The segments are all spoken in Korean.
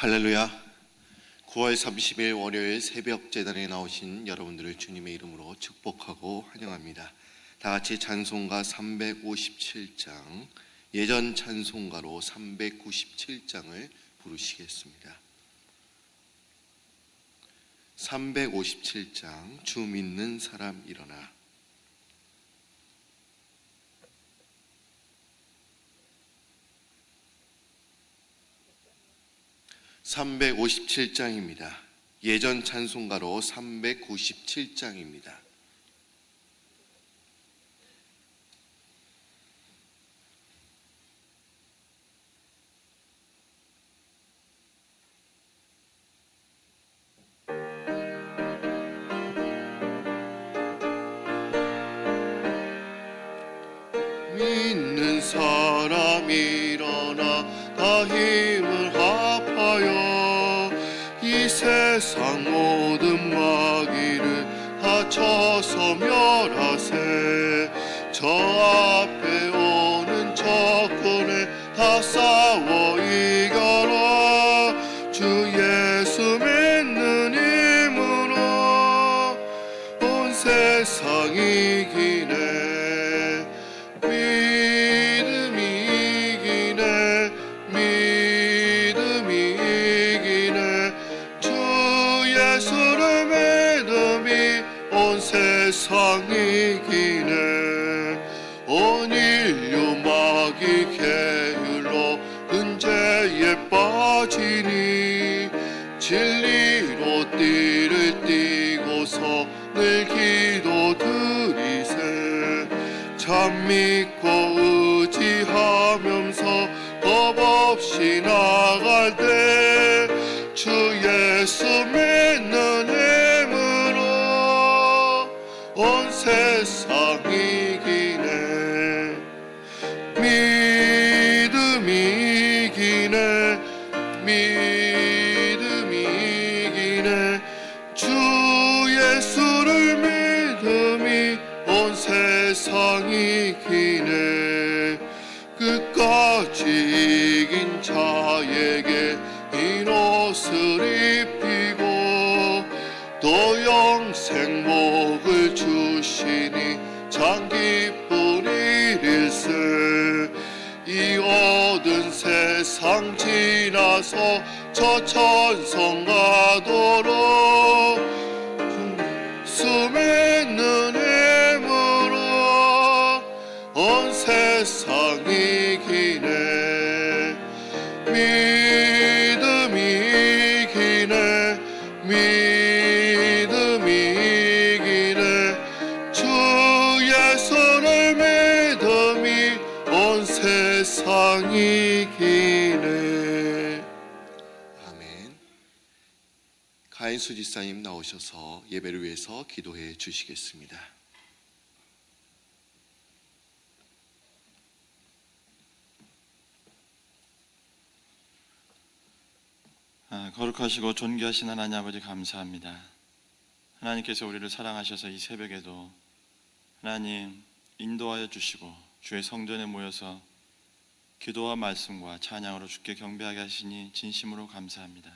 할렐루야. 9월 30일 월요일 새벽 제단에 나오신 여러분들을 주님의 이름으로 축복하고 환영합니다. 다 같이 찬송가 357장, 예전 찬송가로 397장을 부르시겠습니다. 357장, 주 믿는 사람 일어나. 357장입니다. 예전 찬송가로 397장입니다. 믿는 사람 일어나 다 힘을 합하여 이 세상 모든 마귀를 다 쳐서 멸하세. 저 앞에 오는 적군을 다 싸워 이겨라. 주 예수 믿는 힘으로 온 세상 이기네. 세상 이기네. 온 인류 마귀 계율로 은재에 빠지니 진리로 띠를 띠고서 늘 기도드리세. 참 믿고 의지하면서 겁 없이 나갈 때 주 예수 믿는 힘으로 온 세상 이기네. 믿음이 이기네. 믿음이 이기네. 주 예수를 믿음이 온 세상 이기네. 끝까지 이긴 자에게 흰 옷을 입히고 또 영생 복을 주시니 참 기쁜 일일세. 이 얻은 세상 지나서 저 천성 가도록 주 믿는 힘으로 온 세상 이기네. 믿음이 이기네. 믿음이 이기네. 주 예수를 믿음이 온 세상 이기네. 아멘. 가인수 지사님 나오셔서 예배를 위해서 기도해 주시겠습니다. 거룩하시고 존귀하신 하나님 아버지, 감사합니다. 하나님께서 우리를 사랑하셔서 이 새벽에도 하나님 인도하여 주시고 주의 성전에 모여서 기도와 말씀과 찬양으로 주께 경배하게 하시니 진심으로 감사합니다.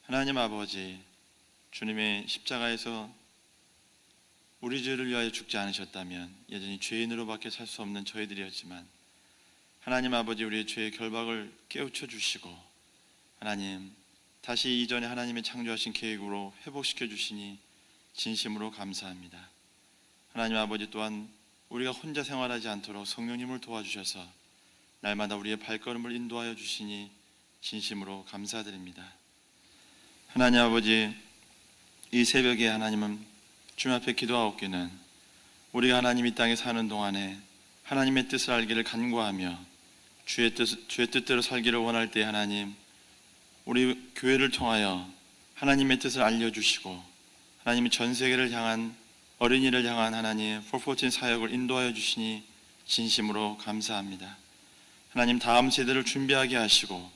하나님 아버지, 주님의 십자가에서 우리 죄를 위하여 죽지 않으셨다면 여전히 죄인으로밖에 살 수 없는 저희들이었지만 하나님 아버지, 우리의 죄의 결박을 깨우쳐 주시고 하나님 다시 이전에 하나님의 창조하신 계획으로 회복시켜 주시니 진심으로 감사합니다. 하나님 아버지, 또한 우리가 혼자 생활하지 않도록 성령님을 도와주셔서 날마다 우리의 발걸음을 인도하여 주시니 진심으로 감사드립니다. 하나님 아버지, 이 새벽에 하나님은 주님 앞에 기도하옵기는 우리가 하나님 이 땅에 사는 동안에 하나님의 뜻을 알기를 간구하며 주의 뜻대로 살기를 원할 때 하나님, 우리 교회를 통하여 하나님의 뜻을 알려주시고 하나님이 전 세계를 향한, 어린이를 향한 하나님 414 사역을 인도하여 주시니 진심으로 감사합니다. 하나님, 다음 세대를 준비하게 하시고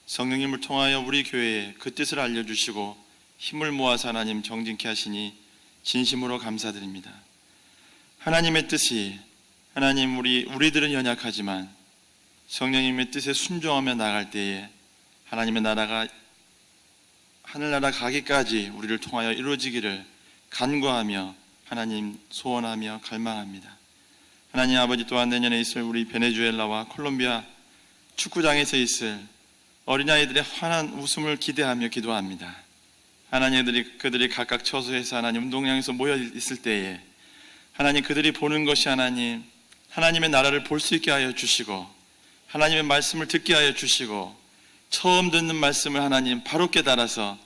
성령님을 통하여 우리 교회에 그 뜻을 알려주시고 힘을 모아서 하나님 정진케 하시니 진심으로 감사드립니다. 하나님의 뜻이, 하나님 우리들은 연약하지만 성령님의 뜻에 순종하며 나갈 때에 하나님의 나라가 하늘나라 가기까지 우리를 통하여 이루어지기를 간구하며 하나님 소원하며 갈망합니다. 하나님 아버지, 또한 내년에 있을 우리 베네수엘라와 콜롬비아 축구장에서 있을 어린아이들의 환한 웃음을 기대하며 기도합니다. 하나님, 그들이 각각 처소에서 하나님 운동장에서 모여 있을 때에 하나님 그들이 보는 것이 하나님 하나님의 나라를 볼 수 있게 하여 주시고, 하나님의 말씀을 듣게 하여 주시고, 처음 듣는 말씀을 하나님 바로 깨달아서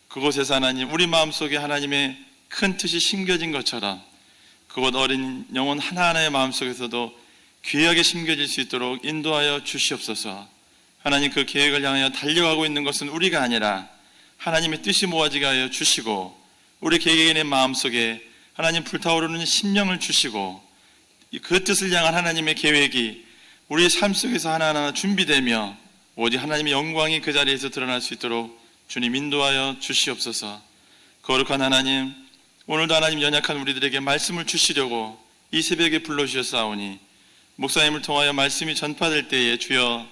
그곳에서 하나님 우리 마음속에 하나님의 큰 뜻이 심겨진 것처럼 그곳 어린 영혼 하나하나의 마음속에서도 귀하게 심겨질 수 있도록 인도하여 주시옵소서. 하나님, 그 계획을 향하여 달려가고 있는 것은 우리가 아니라 하나님의 뜻이 모아지게 하여 주시고, 우리 개개인의 마음속에 하나님 불타오르는 심령을 주시고, 그 뜻을 향한 하나님의 계획이 우리의 삶 속에서 하나하나 준비되며 오직 하나님의 영광이 그 자리에서 드러날 수 있도록 주님 인도하여 주시옵소서. 거룩한 하나님, 오늘도 하나님 연약한 우리들에게 말씀을 주시려고 이 새벽에 불러주셨사오니 목사님을 통하여 말씀이 전파될 때에 주여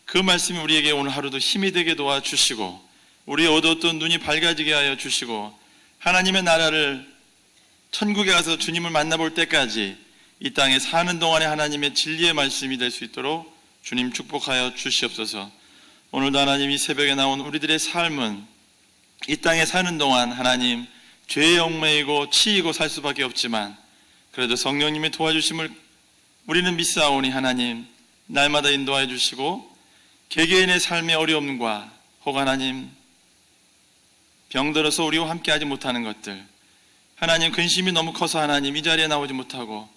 그 말씀이 우리에게 오늘 하루도 힘이 되게 도와주시고, 우리의 어두웠던 눈이 밝아지게 하여 주시고, 하나님의 나라를 천국에 가서 주님을 만나볼 때까지 이 땅에 사는 동안에 하나님의 진리의 말씀이 될 수 있도록 주님 축복하여 주시옵소서. 오늘도 하나님 이 새벽에 나온 우리들의 삶은 이 땅에 사는 동안 하나님 죄에 얽매이고 치이고 살 수밖에 없지만, 그래도 성령님의 도와주심을 우리는 믿사오니 하나님 날마다 인도하여 주시고, 개개인의 삶의 어려움과 혹 하나님 병들어서 우리와 함께하지 못하는 것들, 하나님 근심이 너무 커서 하나님 이 자리에 나오지 못하고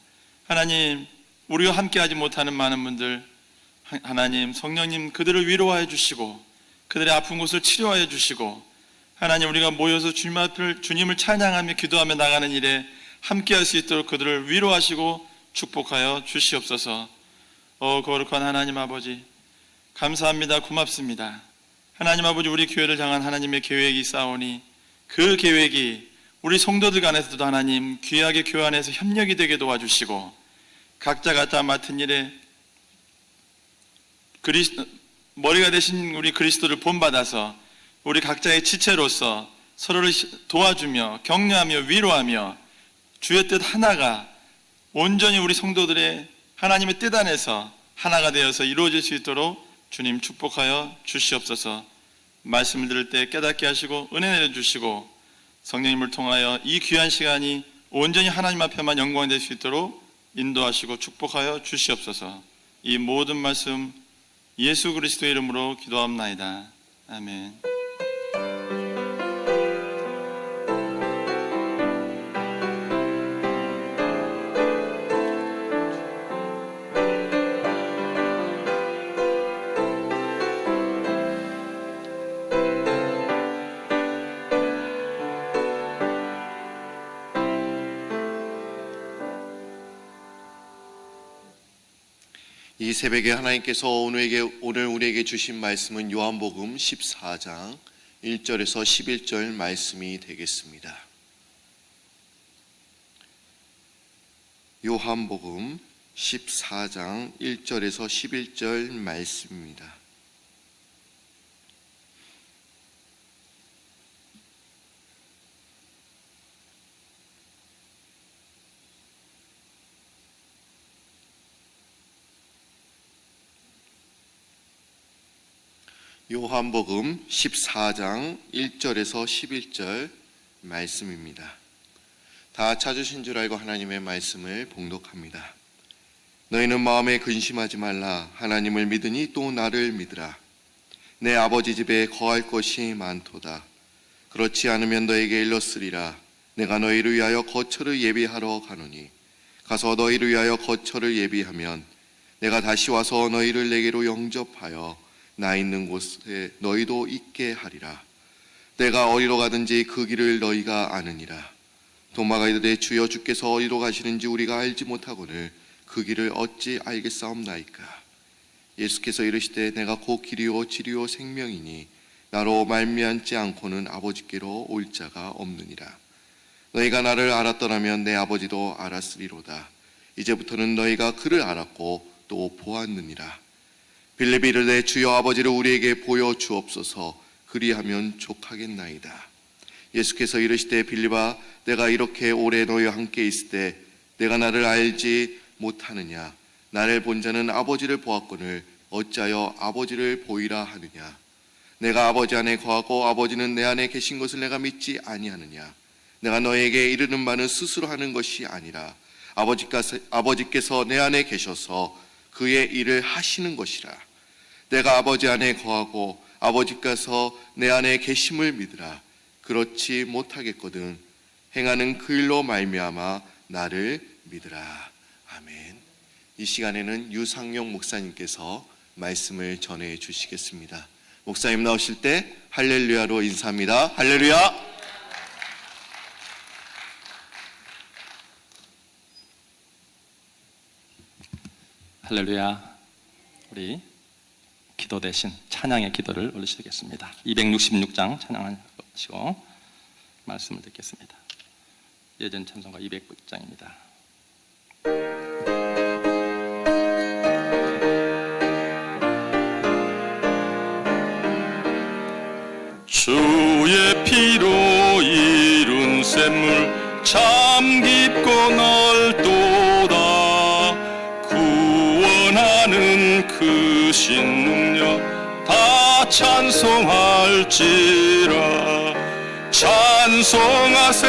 하나님 우리와 함께하지 못하는 많은 분들, 하나님 성령님 그들을 위로하여 주시고 그들의 아픈 곳을 치료하여 주시고, 하나님 우리가 모여서 주님을 찬양하며 기도하며 나가는 일에 함께할 수 있도록 그들을 위로하시고 축복하여 주시옵소서. 거룩한 하나님 아버지, 감사합니다. 고맙습니다. 하나님 아버지, 우리 교회를 향한 하나님의 계획이 있사오니 그 계획이 우리 성도들 간에서도 하나님 귀하게 교회 안에서 협력이 되게 도와주시고, 각자가 다 맡은 일에 머리가 되신 우리 그리스도를 본받아서 우리 각자의 지체로서 서로를 도와주며 격려하며 위로하며 주의 뜻 하나가 온전히 우리 성도들의 하나님의 뜻 안에서 하나가 되어서 이루어질 수 있도록 주님 축복하여 주시옵소서. 말씀을 들을 때 깨닫게 하시고 은혜 내려주시고, 성령님을 통하여 이 귀한 시간이 온전히 하나님 앞에만 영광이 될 수 있도록 인도하시고 축복하여 주시옵소서. 이 모든 말씀 예수 그리스도의 이름으로 기도합나이다. 아멘. 이 새벽에 하나님께서 오늘 우리에게 주신 말씀은 요한복음 14장 1절에서 11절 말씀이 되겠습니다. 요한복음 14장 1절에서 11절 말씀입니다. 요한복음 14장 1절에서 11절 말씀입니다. 다 찾으신 줄 알고 하나님의 말씀을 봉독합니다. 너희는 마음에 근심하지 말라. 하나님을 믿으니 또 나를 믿으라. 내 아버지 집에 거할 것이 많도다. 그렇지 않으면 너에게 일렀으리라. 내가 너희를 위하여 거처를 예비하러 가노니 가서 너희를 위하여 거처를 예비하면 내가 다시 와서 너희를 내게로 영접하여 나 있는 곳에 너희도 있게 하리라. 내가 어디로 가든지 그 길을 너희가 아느니라. 도마가 이르되 주여 주께서 어디로 가시는지 우리가 알지 못하거늘 그 길을 어찌 알겠사옵나이까. 예수께서 이르시되 내가 곧 길이요 진리요 생명이니 나로 말미암지 않고는 아버지께로 올 자가 없느니라. 너희가 나를 알았더라면 내 아버지도 알았으리로다. 이제부터는 너희가 그를 알았고 또 보았느니라. 빌립이 이르되 주여 아버지를 우리에게 보여 주옵소서. 그리하면 족하겠나이다. 예수께서 이르시되 빌립아 내가 이렇게 오래 너희와 함께 있을 때 내가 나를 알지 못하느냐? 나를 본 자는 아버지를 보았거늘 어찌하여 아버지를 보이라 하느냐? 내가 아버지 안에 거하고 아버지는 내 안에 계신 것을 내가 믿지 아니하느냐? 내가 너에게 이르는 바는 스스로 하는 것이 아니라 아버지께서 내 안에 계셔서 그의 일을 하시는 것이라. 내가 아버지 안에 거하고 아버지께서 내 안에 계심을 믿으라. 그렇지 못하겠거든 행하는 그 일로 말미암아 나를 믿으라. 아멘. 이 시간에는 유상용 목사님께서 말씀을 전해 주시겠습니다. 목사님 나오실 때 할렐루야로 인사합니다. 할렐루야. 할렐루야. 우리 기도 대신 찬양의 기도를 올리시겠습니다. 266장 찬양하시고 말씀을 듣겠습니다. 예전 찬송가 200장입니다. 주의 피로 이룬 샘물 참 깊고 넓도다. 구원하는 크신 능력 다 찬송할지라. 찬송하세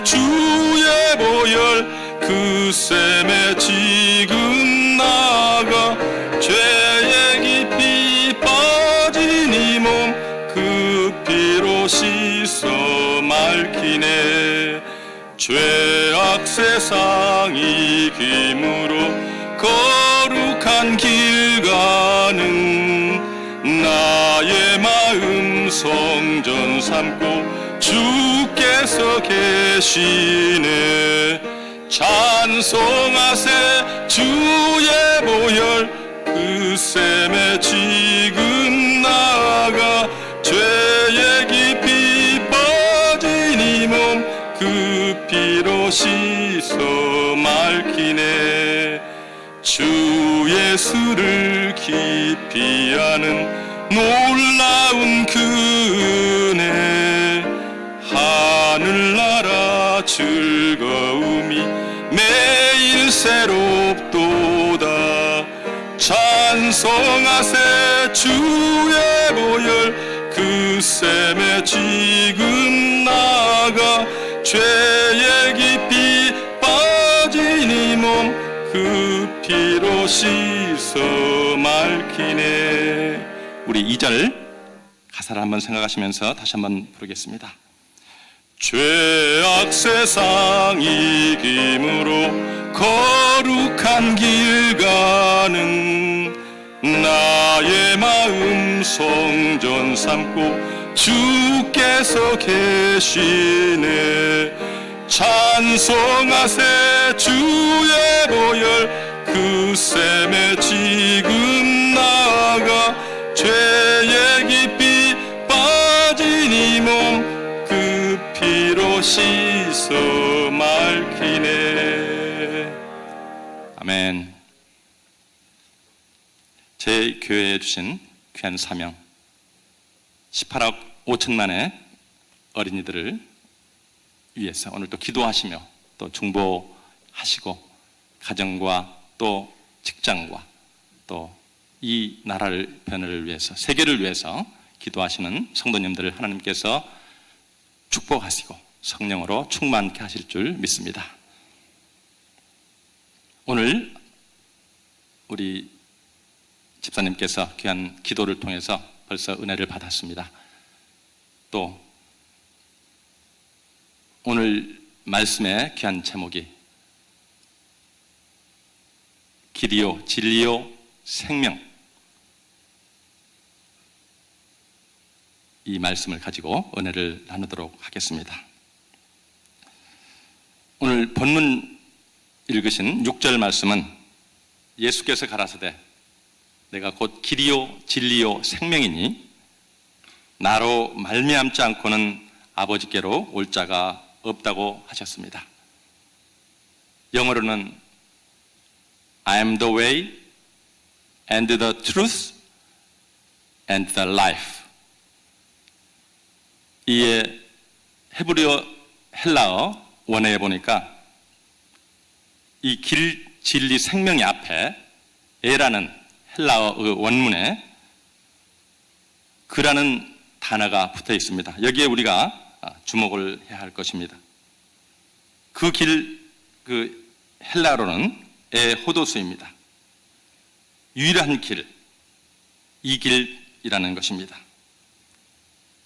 주의 보혈 그 샘에 지금 나가. 죄에 깊이 빠진 이 몸 그 피로 씻어 맑히네. 죄악 세상 이김으로 거룩한 길 가는 나의 마음 성전 삼고 주께서 계시네. 찬송하세 주의 보혈 그 샘에 지금 나가. 죄에 깊이 빠진 이 몸 그 피로 씻어 맑히네. 주 예수를 깊이 아는 놀라운 그 은혜. 하늘나라 즐거움이 매일 새롭도다. 찬송하세 주의 보혈 그 샘에 지금 나가. 죄에 깊이 빠진 이 몸 그 피로 씻어 맑히네. 우리 2절 가사를 한번 생각하시면서 다시 한번 부르겠습니다. 죄악 세상 이김으로 거룩한 길 가는 나의 마음 성전 삼고 주께서 계시네. 찬송하세 주의 보혈 그 샘에 지금 나가. 죄에 깊이 빠진 이 몸 그 피로 씻어 맑히네. 아멘. 제 교회에 주신 귀한 사명 18억 5천만의 어린이들을 위해서 오늘 또 기도하시며 또 중보하시고 가정과 또 직장과 또 이 나라를 변화를 위해서 세계를 위해서 기도하시는 성도님들을 하나님께서 축복하시고 성령으로 충만케 하실 줄 믿습니다. 오늘 우리 집사님께서 귀한 기도를 통해서 벌써 은혜를 받았습니다. 또 오늘 말씀의 귀한 제목이 길이요 진리요 생명, 이 말씀을 가지고 은혜를 나누도록 하겠습니다. 오늘 본문 읽으신 6절 말씀은 예수께서 가라사대 내가 곧 길이요 진리요 생명이니 나로 말미암지 않고는 아버지께로 올 자가 없다고 하셨습니다. 영어로는 I am the way and the truth and the life. 이에 헤브리어 헬라어 원어에 보니까 이 길, 진리, 생명의 앞에 에라는 헬라어 원문에 그라는 단어가 붙어 있습니다. 여기에 우리가 주목을 해야 할 것입니다. 그 길, 그 헬라어로는 호도수입니다. 유일한 길, 이 길이라는 것입니다.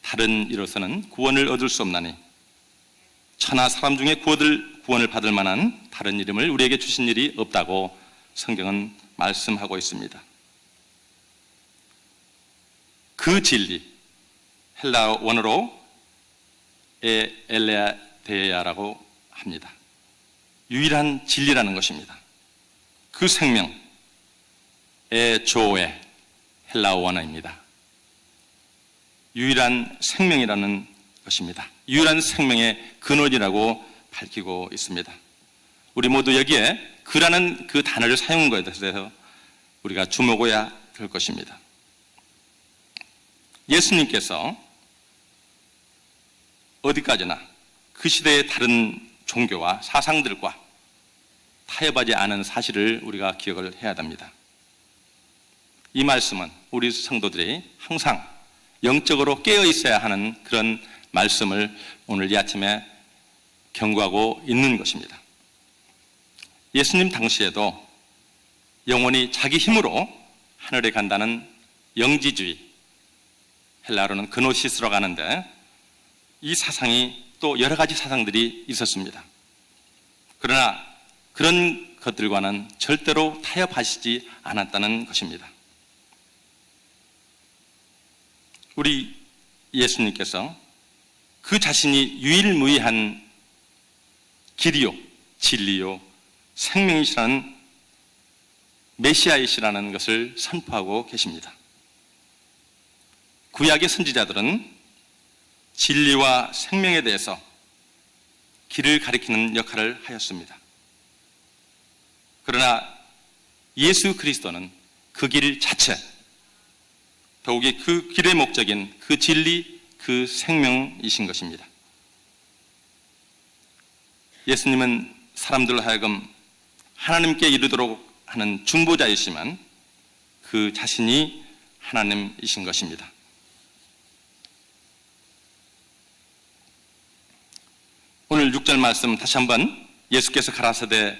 다른 이로서는 구원을 얻을 수 없나니 천하 사람 중에 구원을 받을 만한 다른 이름을 우리에게 주신 일이 없다고 성경은 말씀하고 있습니다. 그 진리, 헬라어 원어로 엘레아데야라고 합니다. 유일한 진리라는 것입니다. 그 생명, 에조에 헬라어 원어입니다. 유일한 생명이라는 것입니다. 유일한 생명의 근원이라고 밝히고 있습니다. 우리 모두 여기에 그라는 그 단어를 사용한 것에 대해서 우리가 주목해야 될 것입니다. 예수님께서 어디까지나 그 시대의 다른 종교와 사상들과 타협하지 않은 사실을 우리가 기억을 해야 됩니다. 이 말씀은 우리 성도들이 항상 영적으로 깨어 있어야 하는 그런 말씀을 오늘 이 아침에 경고하고 있는 것입니다. 예수님 당시에도 영혼이 자기 힘으로 하늘에 간다는 영지주의, 헬라어로는 그노시스로 가는데 이 사상이 또 여러 가지 사상들이 있었습니다. 그러나 그런 것들과는 절대로 타협하시지 않았다는 것입니다. 우리 예수님께서 그 자신이 유일무이한 길이요, 진리요, 생명이시라는 메시아이시라는 것을 선포하고 계십니다. 구약의 선지자들은 진리와 생명에 대해서 길을 가리키는 역할을 하였습니다. 그러나 예수 그리스도는 그 길 자체, 더욱이 그 길의 목적인 그 진리, 그 생명이신 것입니다. 예수님은 사람들로 하여금 하나님께 이르도록 하는 중보자이시만 그 자신이 하나님이신 것입니다. 오늘 6절 말씀 다시 한번 예수께서 가라사대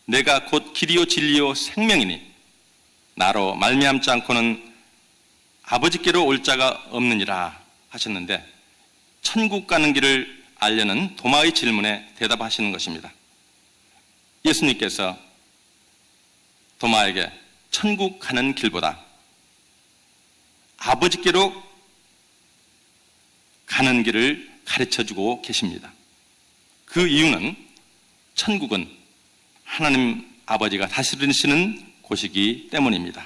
내가 곧 길이요 진리요 생명이니 나로 말미암지 않고는 아버지께로 올 자가 없느니라 하셨는데 천국 가는 길을 알려는 도마의 질문에 대답하시는 것입니다. 예수님께서 도마에게 천국 가는 길보다 아버지께로 가는 길을 가르쳐주고 계십니다. 그 이유는 천국은 하나님 아버지가 다스리시는 곳이기 때문입니다.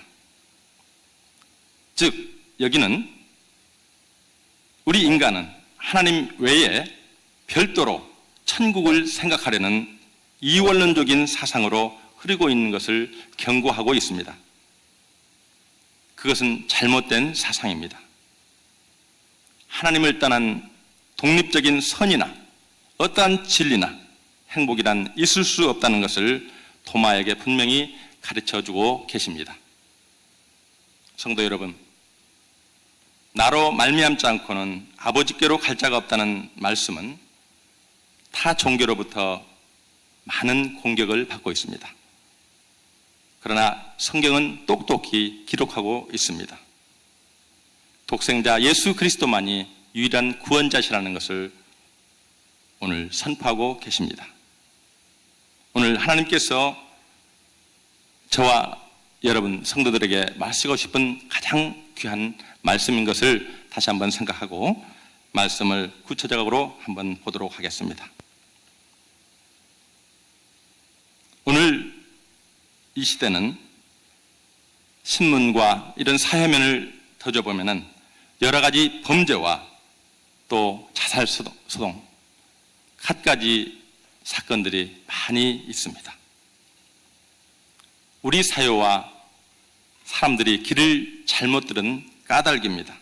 즉 여기는 우리 인간은 하나님 외에 별도로 천국을 생각하려는 이원론적인 사상으로 흐르고 있는 것을 경고하고 있습니다. 그것은 잘못된 사상입니다. 하나님을 떠난 독립적인 선이나 어떠한 진리나 행복이란 있을 수 없다는 것을 도마에게 분명히 가르쳐주고 계십니다. 성도 여러분, 나로 말미암지 않고는 아버지께로 갈 자가 없다는 말씀은 타 종교로부터 많은 공격을 받고 있습니다. 그러나 성경은 똑똑히 기록하고 있습니다. 독생자 예수 그리스도만이 유일한 구원자시라는 것을 오늘 선포하고 계십니다. 오늘 하나님께서 저와 여러분 성도들에게 말씀하고 싶은 가장 귀한 말씀인 것을 다시 한번 생각하고 말씀을 구체적으로 한번 보도록 하겠습니다. 오늘 이 시대는 신문과 이런 사회면을 터져보면 여러 가지 범죄와 또 자살 소동, 갖가지 사건들이 많이 있습니다. 우리 사회와 사람들이 길을 잘못 들은 까닭입니다.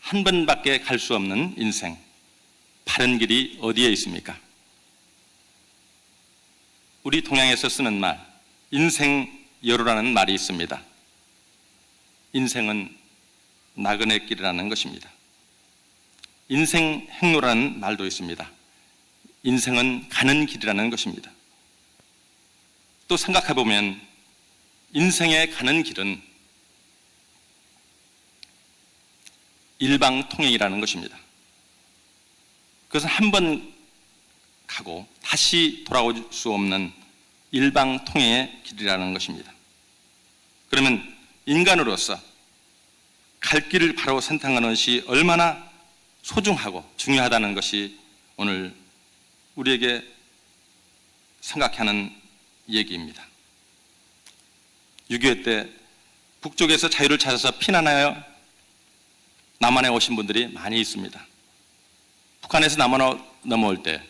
한 번밖에 갈 수 없는 인생, 바른 길이 어디에 있습니까? 우리 동양에서 쓰는 말, 인생여로라는 말이 있습니다. 인생은 나그네 길이라는 것입니다. 인생행로라는 말도 있습니다. 인생은 가는 길이라는 것입니다. 또 생각해 보면 인생의 가는 길은 일방통행이라는 것입니다. 그것은 한 번 가고 다시 돌아올 수 없는 일방통행의 길이라는 것입니다. 그러면 인간으로서 갈 길을 바로 선택하는 것이 얼마나 소중하고 중요하다는 것이 오늘 우리에게 생각하는 얘기입니다. 6.25 때 북쪽에서 자유를 찾아서 피난하여 남한에 오신 분들이 많이 있습니다. 북한에서 남한으로 넘어올 때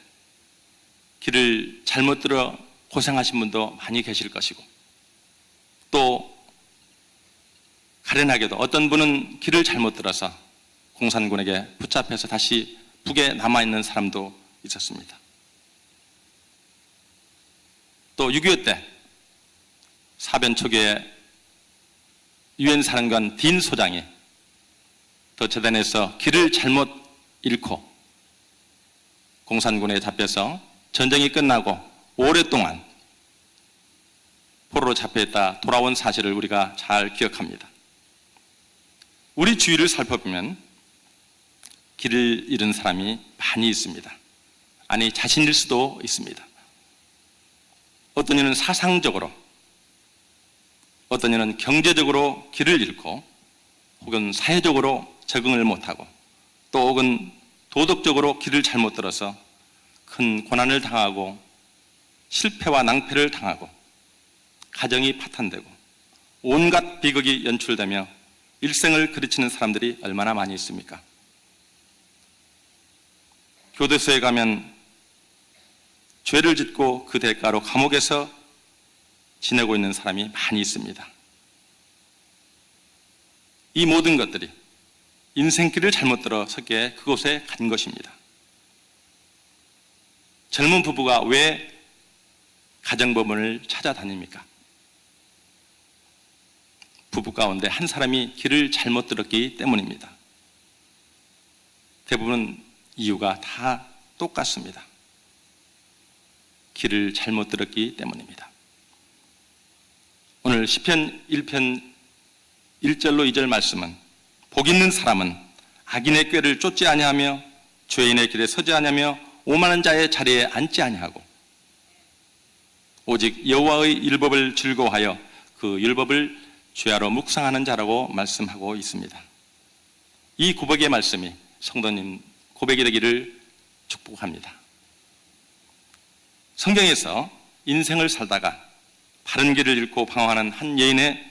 길을 잘못 들어 고생하신 분도 많이 계실 것이고, 또 가련하게도 어떤 분은 길을 잘못 들어서 공산군에게 붙잡혀서 다시 북에 남아있는 사람도 있었습니다. 또 6.25 때 사변 초기에 유엔 사령관 딘 소장이 더체단에서 길을 잘못 잃고 공산군에 잡혀서 전쟁이 끝나고 오랫동안 포로로 잡혀있다 돌아온 사실을 우리가 잘 기억합니다. 우리 주위를 살펴보면 길을 잃은 사람이 많이 있습니다. 아니, 자신일 수도 있습니다. 어떤 이는 사상적으로, 어떤 이는 경제적으로 길을 잃고, 혹은 사회적으로 적응을 못하고, 또 혹은 도덕적으로 길을 잘못 들어서 큰 고난을 당하고 실패와 낭패를 당하고 가정이 파탄되고 온갖 비극이 연출되며 일생을 그르치는 사람들이 얼마나 많이 있습니까? 교도소에 가면 죄를 짓고 그 대가로 감옥에서 지내고 있는 사람이 많이 있습니다. 이 모든 것들이 인생길을 잘못 들어서기에 그곳에 간 것입니다. 젊은 부부가 왜 가정법원을 찾아다닙니까? 부부 가운데 한 사람이 길을 잘못 들었기 때문입니다. 대부분 이유가 다 똑같습니다. 길을 잘못 들었기 때문입니다. 오늘 시편 1편 1절로 2절 말씀은 복 있는 사람은 악인의 꾀를 쫓지 아니하며 죄인의 길에 서지 아니하며 오만한 자의 자리에 앉지 아니하고 오직 여호와의 율법을 즐거워하여 그 율법을 죄하러 묵상하는 자라고 말씀하고 있습니다. 이 고백의 말씀이 성도님 고백이 되기를 축복합니다. 성경에서 인생을 살다가 바른 길을 잃고 방황하는 한 여인에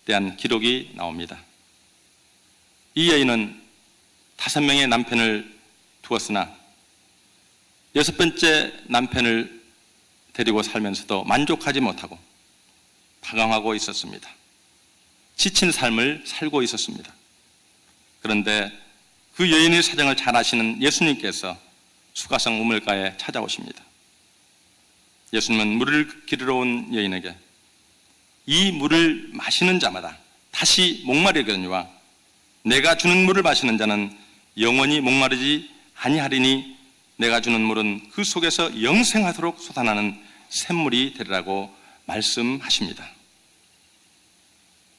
대한 기록이 나옵니다. 이 여인은 5명의 남편을 두었으나 6번째 남편을 데리고 살면서도 만족하지 못하고 방황하고 있었습니다. 지친 삶을 살고 있었습니다. 그런데 그 여인의 사정을 잘 아시는 예수님께서 수가성 우물가에 찾아오십니다. 예수님은 물을 기르러 온 여인에게 이 물을 마시는 자마다 다시 목마르거니와 내가 주는 물을 마시는 자는 영원히 목마르지 아니하리니 내가 주는 물은 그 속에서 영생하도록 솟아나는 샘물이 되리라고 말씀하십니다.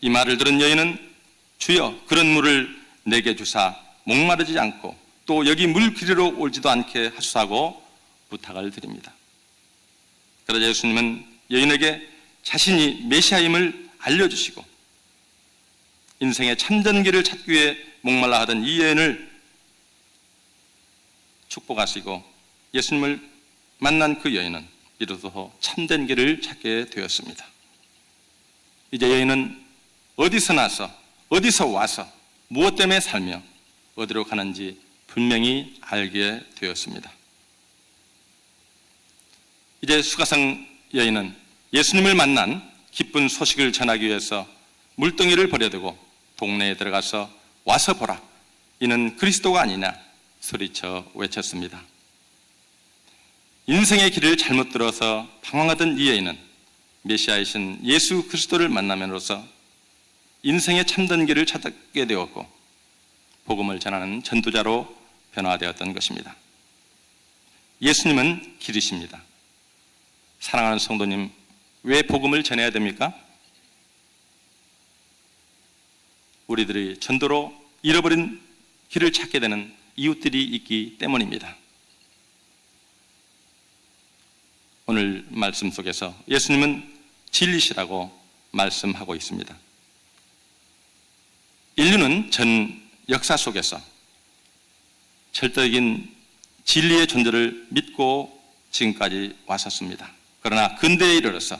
이 말을 들은 여인은 주여 그런 물을 내게 주사 목마르지 않고 또 여기 물 기르러 올지도 않게 하소서하고 부탁을 드립니다. 그러자 예수님은 여인에게 자신이 메시아임을 알려주시고 인생의 참된 길을 찾기 위해 목말라 하던 이 여인을 축복하시고 예수님을 만난 그 여인은 이로써 참된 길을 찾게 되었습니다. 이제 여인은 어디서 나서 어디서 와서 무엇 때문에 살며 어디로 가는지 분명히 알게 되었습니다. 이제 수가성 여인은 예수님을 만난 기쁜 소식을 전하기 위해서 물동이를 버려두고 동네에 들어가서 와서 보라, 이는 그리스도가 아니냐 소리쳐 외쳤습니다. 인생의 길을 잘못 들어서 방황하던 이에는 메시아이신 예수 그리스도를 만남으로써 인생의 참된 길을 찾게 되었고 복음을 전하는 전도자로 변화되었던 것입니다. 예수님은 길이십니다. 사랑하는 성도님, 왜 복음을 전해야 됩니까? 우리들이 전도로 잃어버린 길을 찾게 되는 이웃들이 있기 때문입니다. 오늘 말씀 속에서 예수님은 진리시라고 말씀하고 있습니다. 인류는 전 역사 속에서 절대적인 진리의 존재를 믿고 지금까지 왔었습니다. 그러나 근대에 이르러서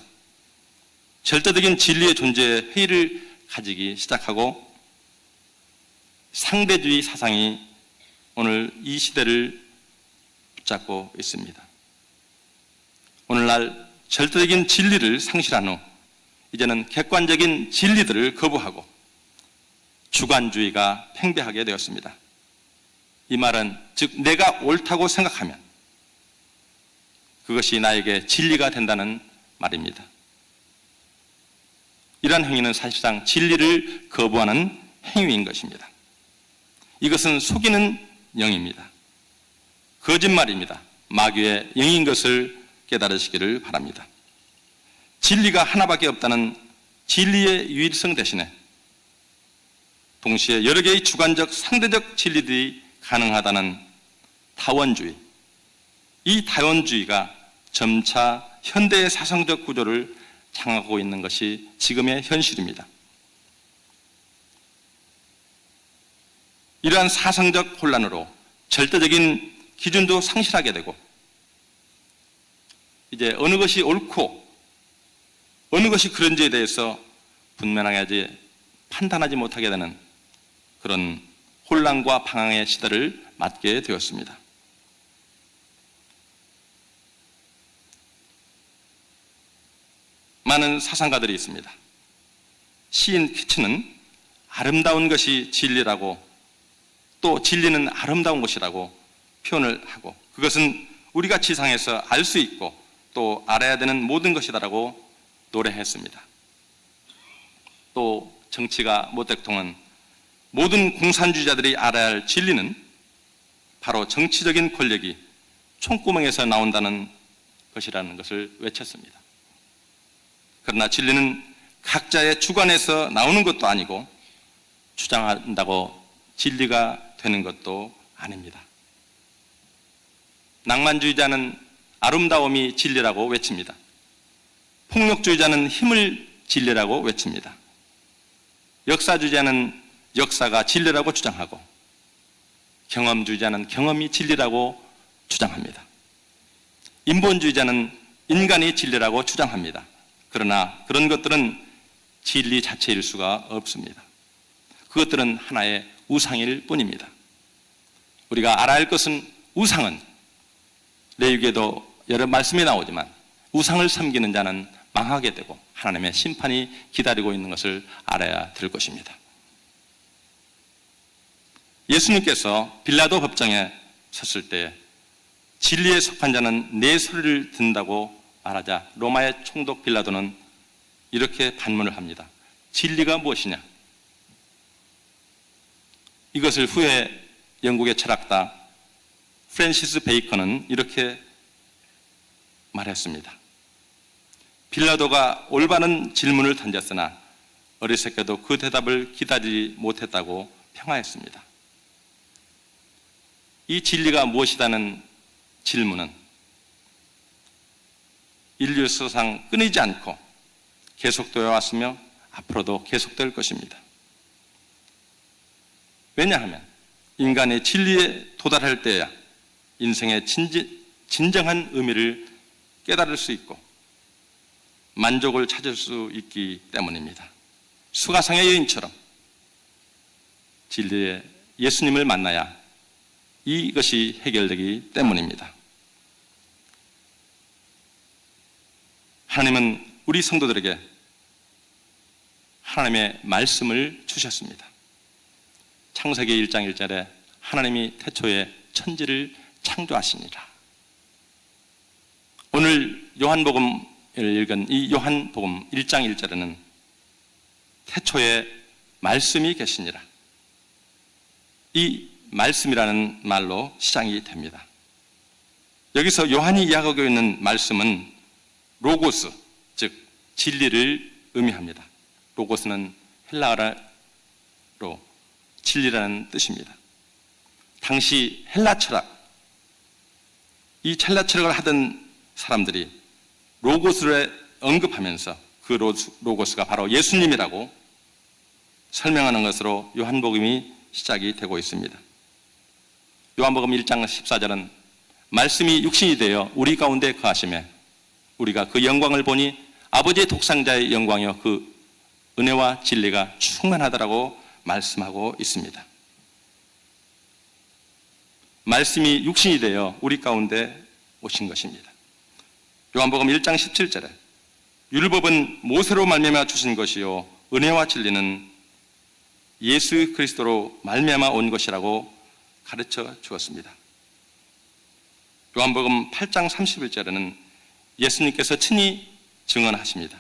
절대적인 진리의 존재에 회의를 가지기 시작하고 상대주의 사상이 오늘 이 시대를 붙잡고 있습니다. 오늘날 절대적인 진리를 상실한 후 이제는 객관적인 진리들을 거부하고 주관주의가 팽배하게 되었습니다. 이 말은 즉 내가 옳다고 생각하면 그것이 나에게 진리가 된다는 말입니다. 이러한 행위는 사실상 진리를 거부하는 행위인 것입니다. 이것은 속이는 영입니다. 거짓말입니다. 마귀의 영인 것을 깨달으시기를 바랍니다. 진리가 하나밖에 없다는 진리의 유일성 대신에 동시에 여러 개의 주관적 상대적 진리들이 가능하다는 다원주의, 이 다원주의가 점차 현대의 사상적 구조를 장악하고 있는 것이 지금의 현실입니다. 이러한 사상적 혼란으로 절대적인 기준도 상실하게 되고 이제 어느 것이 옳고 어느 것이 그런지에 대해서 분명하게 판단하지 못하게 되는 그런 혼란과 방황의 시대를 맞게 되었습니다. 많은 사상가들이 있습니다. 시인 키츠는 아름다운 것이 진리라고 또 진리는 아름다운 것이라고 표현을 하고 그것은 우리가 지상에서 알 수 있고 또 알아야 되는 모든 것이다라고 노래했습니다. 또 정치가 모택통은 모든 공산주의자들이 알아야 할 진리는 바로 정치적인 권력이 총구멍에서 나온다는 것이라는 것을 외쳤습니다. 그러나 진리는 각자의 주관에서 나오는 것도 아니고 주장한다고 진리가 되는 것도 아닙니다. 낭만주의자는 아름다움이 진리라고 외칩니다. 폭력주의자는 힘을 진리라고 외칩니다. 역사주의자는 역사가 진리라고 주장하고 경험주의자는 경험이 진리라고 주장합니다. 인본주의자는 인간이 진리라고 주장합니다. 그러나 그런 것들은 진리 자체일 수가 없습니다. 그것들은 하나의 우상일 뿐입니다. 우리가 알아야 할 것은 우상은 레위기에도 여러 말씀이 나오지만 우상을 섬기는 자는 망하게 되고 하나님의 심판이 기다리고 있는 것을 알아야 될 것입니다. 예수님께서 빌라도 법정에 섰을 때 진리에 속한 자는 내 소리를 듣는다고 말하자 로마의 총독 빌라도는 이렇게 반문을 합니다. 진리가 무엇이냐? 이것을 후에 영국의 철학가 프랜시스 베이컨은 이렇게 말했습니다. 빌라도가 올바른 질문을 던졌으나 어리석게도 그 대답을 기다리지 못했다고 평하했습니다. 이 진리가 무엇이다는 질문은 인류 역사상 끊이지 않고 계속되어 왔으며 앞으로도 계속될 것입니다. 왜냐하면 인간의 진리에 도달할 때야 인생의 진정한 의미를 깨달을 수 있고 만족을 찾을 수 있기 때문입니다. 수가상의 여인처럼 진리의 예수님을 만나야 이것이 해결되기 때문입니다. 하나님은 우리 성도들에게 하나님의 말씀을 주셨습니다. 창세기 1장 1절에 하나님이 태초에 천지를 창조하시니라. 오늘 요한복음을 읽은 이 요한복음 1장 1절에는 태초에 말씀이 계시니라. 이 말씀이라는 말로 시작이 됩니다. 여기서 요한이 이야기하고 있는 말씀은 로고스, 즉 진리를 의미합니다. 로고스는 헬라어로 진리라는 뜻입니다. 당시 헬라 철학, 이 헬라 철학을 하던 사람들이 로고스를 언급하면서 그 로고스가 바로 예수님이라고 설명하는 것으로 요한복음이 시작이 되고 있습니다. 요한복음 1장 14절은 말씀이 육신이 되어 우리 가운데 거하시매 우리가 그 영광을 보니 아버지의 독생자의 영광이요 그 은혜와 진리가 충만하다라고 말씀하고 있습니다. 말씀이 육신이 되어 우리 가운데 오신 것입니다. 요한복음 1장 17절에 율법은 모세로 말미암아 주신 것이요 은혜와 진리는 예수 그리스도로 말미암아 온 것이라고 가르쳐 주었습니다. 요한복음 8장 31절에는 예수님께서 친히 증언하십니다.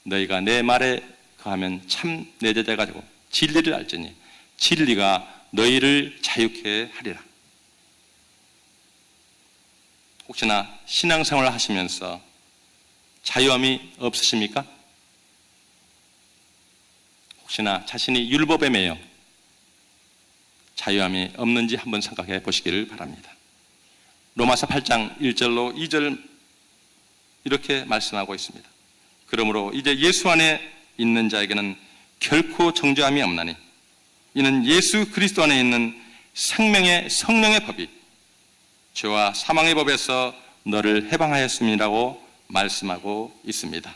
너희가 내 말에 거하면 참 내 제자가 되고 진리를 알지니 진리가 너희를 자유케 하리라. 혹시나 신앙생활을 하시면서 자유함이 없으십니까? 혹시나 자신이 율법에 매여 자유함이 없는지 한번 생각해 보시기를 바랍니다. 로마서 8장 1절로 2절 이렇게 말씀하고 있습니다. 그러므로 이제 예수 안에 있는 자에게는 결코 정죄함이 없나니 이는 예수 그리스도 안에 있는 생명의 성령의 법이 죄와 사망의 법에서 너를 해방하였음이라고 말씀하고 있습니다.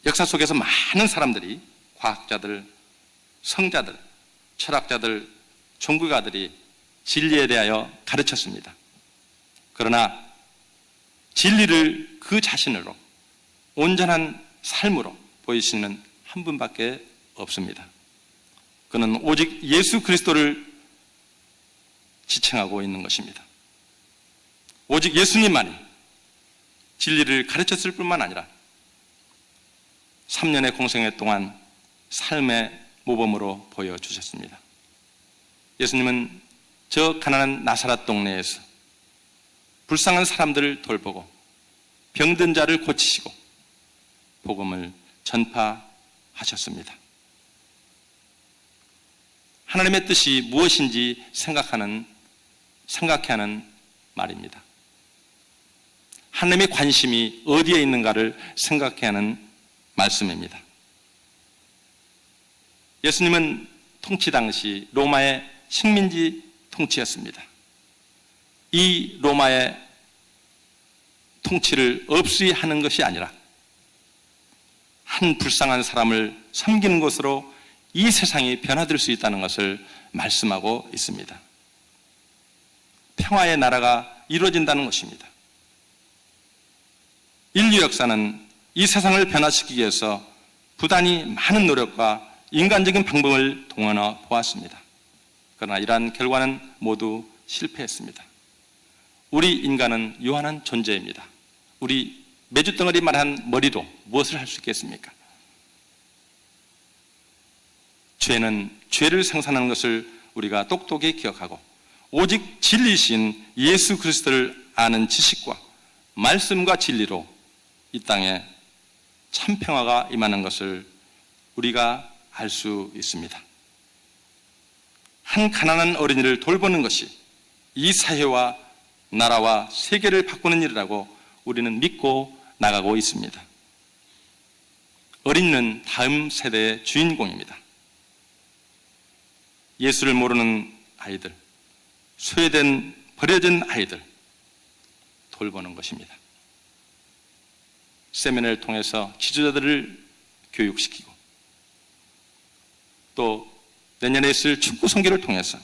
역사 속에서 많은 사람들이 과학자들, 성자들, 철학자들, 종교가들이 진리에 대하여 가르쳤습니다. 그러나 진리를 그 자신으로 온전한 삶으로 보이시는 한 분밖에 없습니다. 그는 오직 예수 그리스도를 지칭하고 있는 것입니다. 오직 예수님만이 진리를 가르쳤을 뿐만 아니라 3년의 공생애 동안 삶의 모범으로 보여주셨습니다. 예수님은 저 가난한 나사렛 동네에서 불쌍한 사람들을 돌보고 병든 자를 고치시고 복음을 전파하셨습니다. 하나님의 뜻이 무엇인지 생각해 하는 말입니다. 하나님의 관심이 어디에 있는가를 생각해 하는 말씀입니다. 예수님은 통치 당시 로마의 식민지 통치였습니다. 이 로마의 통치를 없이 하는 것이 아니라 한 불쌍한 사람을 섬기는 것으로 이 세상이 변화될 수 있다는 것을 말씀하고 있습니다. 평화의 나라가 이루어진다는 것입니다. 인류 역사는 이 세상을 변화시키기 위해서 부단히 많은 노력과 인간적인 방법을 동원해 보았습니다. 그러나 이러한 결과는 모두 실패했습니다. 우리 인간은 유한한 존재입니다. 우리 메주덩어리만한 머리로 무엇을 할 수 있겠습니까? 죄는 죄를 생산하는 것을 우리가 똑똑히 기억하고 오직 진리신 예수 그리스도를 아는 지식과 말씀과 진리로 이 땅에 참 평화가 임하는 것을 우리가 알 수 있습니다. 한 가난한 어린이를 돌보는 것이 이 사회와 나라와 세계를 바꾸는 일이라고 우리는 믿고 나가고 있습니다. 어린이는 다음 세대의 주인공입니다. 예수를 모르는 아이들, 소외된 버려진 아이들 돌보는 것입니다. 세미나를 통해서 지도자들을 교육시키고 또 내년에 있을 축구 선교를 통해서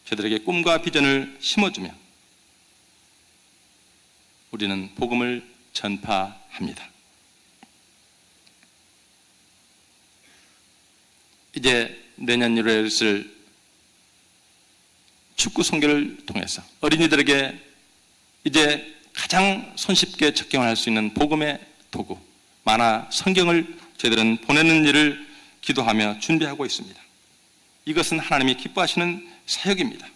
저들에게 꿈과 비전을 심어주며 우리는 복음을 전파합니다. 이제 내년 1월에 있을 축구 선교를 통해서 어린이들에게 이제 가장 손쉽게 적용할 수 있는 복음의 도구, 만화 성경을 저희들은 보내는 일을 기도하며 준비하고 있습니다. 이것은 하나님이 기뻐하시는 사역입니다.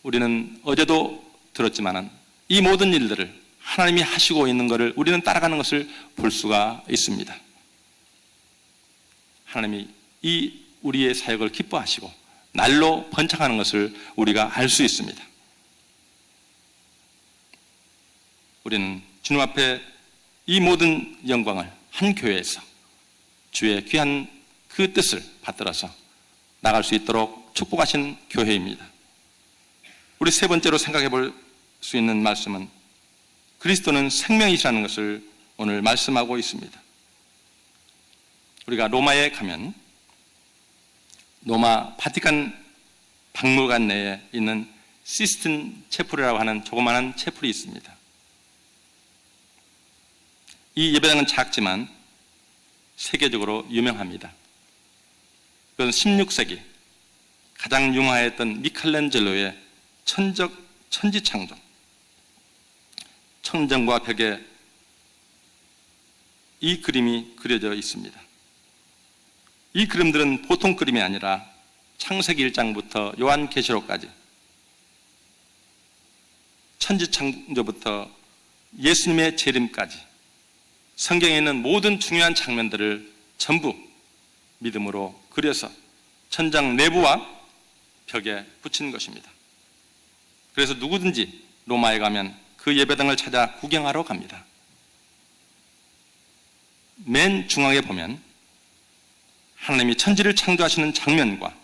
우리는 어제도 들었지만 이 모든 일들을 하나님이 하시고 있는 것을 우리는 따라가는 것을 볼 수가 있습니다. 하나님이 이 우리의 사역을 기뻐하시고 날로 번창하는 것을 우리가 알 수 있습니다. 우리는 주님 앞에 이 모든 영광을 한 교회에서 주의 귀한 그 뜻을 받들어서 나갈 수 있도록 축복하신 교회입니다. 우리 세 번째로 생각해 볼 수 있는 말씀은 그리스도는 생명이시라는 것을 오늘 말씀하고 있습니다. 우리가 로마에 가면 로마 바티칸 박물관 내에 있는 시스틴 채플이라고 하는 조그마한 채플이 있습니다. 이 예배당은 작지만 세계적으로 유명합니다. 그건 16세기 가장 융화했던 미켈란젤로의 천지창조, 천정과 벽에 이 그림이 그려져 있습니다. 이 그림들은 보통 그림이 아니라 창세기 1장부터 요한계시록까지 천지창조부터 예수님의 재림까지 성경에 있는 모든 중요한 장면들을 전부 믿음으로 그려서 천장 내부와 벽에 붙인 것입니다. 그래서 누구든지 로마에 가면 그 예배당을 찾아 구경하러 갑니다. 맨 중앙에 보면 하나님이 천지를 창조하시는 장면과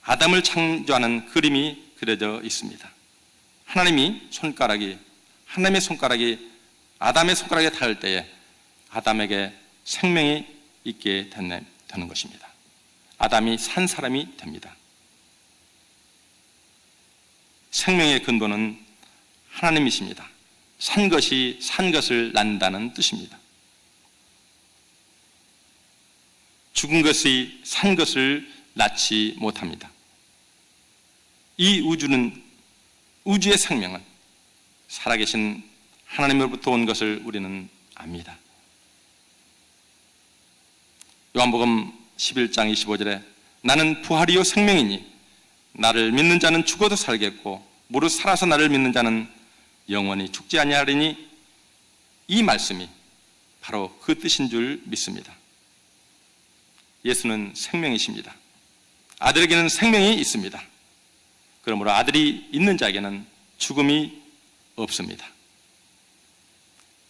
아담을 창조하는 그림이 그려져 있습니다. 하나님의 손가락이 아담의 손가락에 닿을 때에 아담에게 생명이 있게 되는 것입니다. 아담이 산 사람이 됩니다. 생명의 근본은 하나님이십니다. 산 것이 산 것을 낳는다는 뜻입니다. 죽은 것이 산 것을 낳지 못합니다. 이 우주의 생명은 살아계신 하나님으로부터 온 것을 우리는 압니다. 요한복음 11장 25절에 나는 부활이요 생명이니 나를 믿는 자는 죽어도 살겠고 무릇 살아서 나를 믿는 자는 영원히 죽지 아니하리니, 이 말씀이 바로 그 뜻인 줄 믿습니다. 예수는 생명이십니다. 아들에게는 생명이 있습니다. 그러므로 아들이 있는 자에게는 죽음이 없습니다.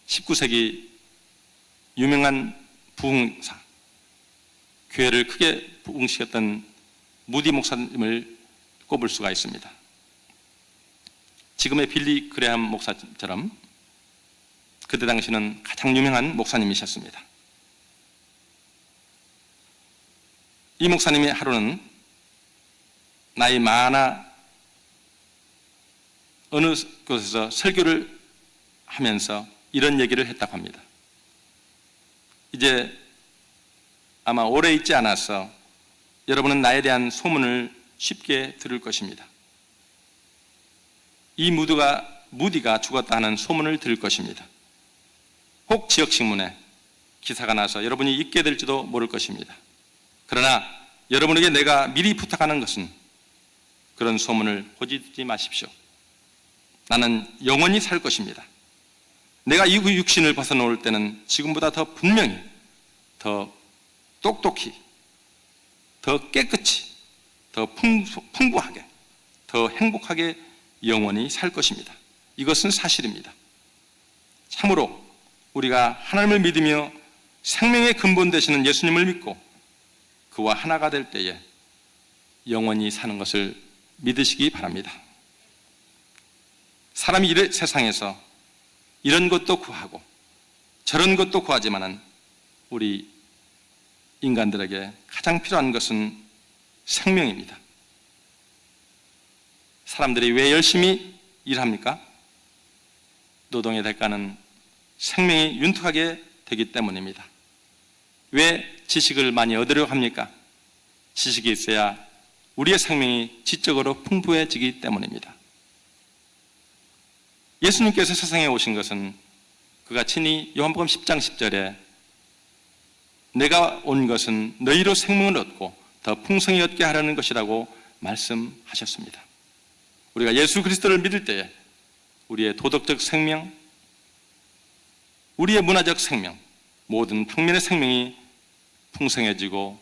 19세기 유명한 부흥사, 교회를 크게 부흥시켰던 무디 목사님을 꼽을 수가 있습니다. 지금의 빌리 그레함 목사처럼 그때 당시는 가장 유명한 목사님이셨습니다. 이 목사님이 하루는 나이 많아 어느 곳에서 설교를 하면서 이런 얘기를 했다고 합니다. 이제 아마 오래 있지 않아서 여러분은 나에 대한 소문을 쉽게 들을 것입니다. 이 무디가 죽었다 하는 소문을 들을 것입니다. 혹 지역신문에 기사가 나서 여러분이 읽게 될지도 모를 것입니다. 그러나 여러분에게 내가 미리 부탁하는 것은 그런 소문을 고지하지 마십시오. 나는 영원히 살 것입니다. 내가 이 육신을 벗어놓을 때는 지금보다 더 분명히, 더 똑똑히, 더 깨끗이, 더 풍부하게, 더 행복하게 영원히 살 것입니다. 이것은 사실입니다. 참으로 우리가 하나님을 믿으며 생명의 근본 되시는 예수님을 믿고 그와 하나가 될 때에 영원히 사는 것을 믿으시기 바랍니다. 사람이 세상에서 이런 것도 구하고 저런 것도 구하지만은 우리 인간들에게 가장 필요한 것은 생명입니다. 사람들이 왜 열심히 일합니까? 노동의 대가는 생명이 윤택하게 되기 때문입니다. 왜 지식을 많이 얻으려고 합니까? 지식이 있어야 우리의 생명이 지적으로 풍부해지기 때문입니다. 예수님께서 세상에 오신 것은 그가 친히 요한복음 10장 10절에 내가 온 것은 너희로 생명을 얻고 더 풍성히 얻게 하려는 것이라고 말씀하셨습니다. 우리가 예수 그리스도를 믿을 때에 우리의 도덕적 생명, 우리의 문화적 생명, 모든 방면의 생명이 풍성해지고